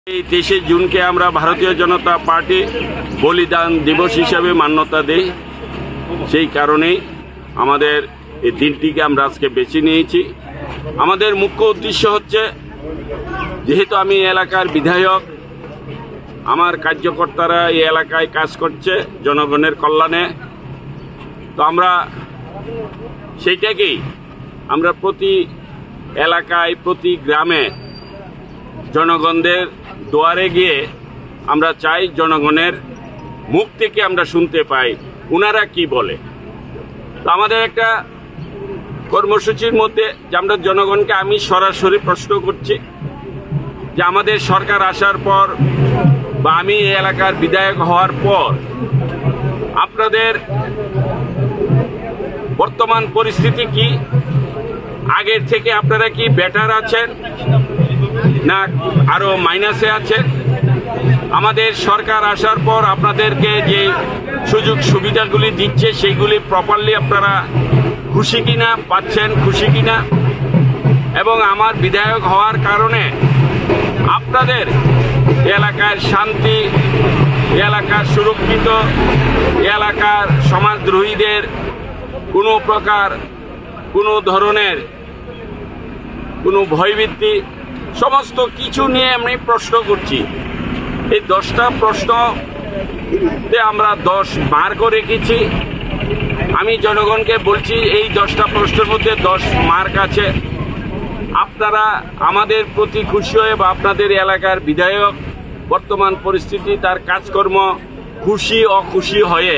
এই 23শে জুনকে আমরা ভারতীয় জনতা পার্টি বলিদান দিবস হিসেবে মান্যতা দেই। সেই কারণেই আমাদের এই দিনটিকে আমরা আজকে বেছে নিয়েছি। আমাদের মুখ্য উদ্দেশ্য হচ্ছে, যেহেতু আমি এলাকার বিধায়ক, আমার কার্যকর্তারা এই এলাকায় কাজ করছে জনগণের কল্যাণে, তো আমরা সেইটাকেই আমরা প্রতি এলাকায় প্রতি গ্রামে জনগণদের দুয়ারে গিয়ে আমরা চাই জনগণের মুখ থেকে আমরা শুনতে পাই ওনারা কি বলে। তো আমাদের একটা কর্মসূচির মধ্যে যে আমরা জনগণকে আমি সরাসরি প্রশ্ন করছি যে আমাদের সরকার আসার পর বা আমি এই এলাকার বিধায়ক হওয়ার পর আপনাদের বর্তমান পরিস্থিতি কি, আগের থেকে আপনারা কি বেটার আছেন না আরো মাইনাসে আছেন? আমাদের সরকার আসার পর আপনাদেরকে যে সুযোগ সুবিধাগুলি দিচ্ছে সেইগুলি প্রপারলি আপনারা খুশি কিনা, পাচ্ছেন খুশি কিনা? এবং আমার বিধায়ক হওয়ার কারণে আপনাদের এলাকার শান্তি, এলাকার সুরক্ষিত, এলাকার সমাজদ্রোহীদের কোনো প্রকার কোনো ধরনের কোনো ভয়ভীতি সমস্ত কিছু নিয়ে আমি প্রশ্ন করছি। এই 10টা প্রশ্নতে আমরা 10 মার্ক রেখেছি। আমি জনগণকে বলছি এই 10টা প্রশ্নের মধ্যে 10 মার্ক আছে। আপনারা আমাদের প্রতি খুশি হয়ে বা আপনাদের এলাকার বিধায়ক বর্তমান পরিস্থিতি তার কাজকর্ম খুশি অখুশি হয়ে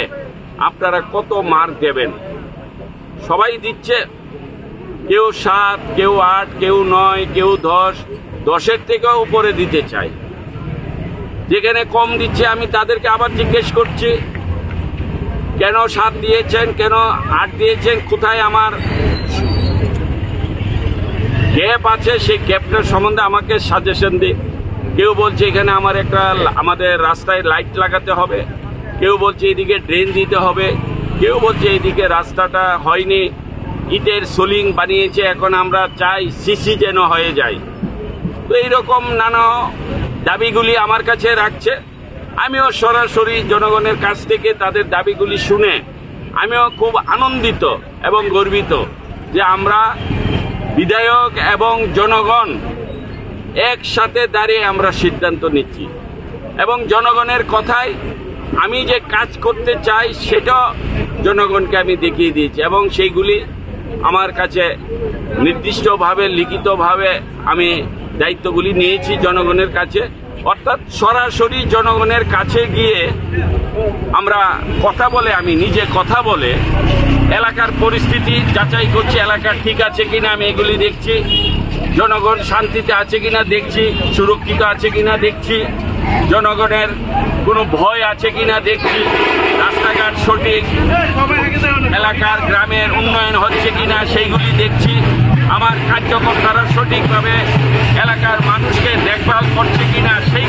আপনারা কত মার্ক দেবেন? সবাই দিচ্ছে, কেউ 7, কেউ 8, কেউ 9, কেউ 10, 10-এর থেকেও উপরে দিতে চাই। যেখানে কম দিচ্ছে আমি তাদেরকে আবার জিজ্ঞেস করছি, কেন 7 দিয়েছেন, কেন 8 দিয়েছেন, কোথায় আমার গ্যাপ আছে সেই গ্যাপটার সম্বন্ধে আমাকে সাজেশন দিন। কেউ বলছে এখানে আমাদের রাস্তায় লাইট লাগাতে হবে, কেউ বলছে এদিকে ড্রেন দিতে হবে, কেউ বলছে এদিকে রাস্তাটা হয়নি, ইটের সোলিং বানিয়েছে, এখন আমরা চাই সিসি যেন হয়ে যায়। তো এইরকম নানা দাবিগুলি আমার কাছে রাখছে। আমিও সরাসরি জনগণের কাছ থেকে তাদের দাবিগুলি শুনে আমিও খুব আনন্দিত এবং গর্বিত যে আমরা বিধায়ক এবং জনগণ একসাথে দাঁড়িয়ে আমরা সিদ্ধান্ত নিচ্ছি এবং জনগণের কথায় আমি যে কাজ করতে চাই সেটা জনগণকে আমি দেখিয়ে দিয়েছি এবং সেইগুলি আমার কাছে নির্দিষ্টভাবে লিখিতভাবে আমি দায়িত্বগুলি নিয়েছি জনগণের কাছে। অর্থাৎ সরাসরি জনগণের কাছে গিয়ে আমরা কথা বলে, আমি নিজে কথা বলে এলাকার পরিস্থিতি যাচাই করছি, এলাকা ঠিক আছে কিনা আমি এগুলি দেখছি, জনগণ শান্তিতে আছে কিনা দেখছি, সুরক্ষিত আছে কিনা দেখছি, জনগণের কোনো ভয় আছে কিনা দেখছি, রাস্তাঘাট সঠিক, এলাকার গ্রামের উন্নয়ন হচ্ছে কিনা সেইগুলি দেখছি, আমার কার্যকর্তারা সঠিকভাবে এলাকার মানুষকে দেখভাল করছে কিনা সেই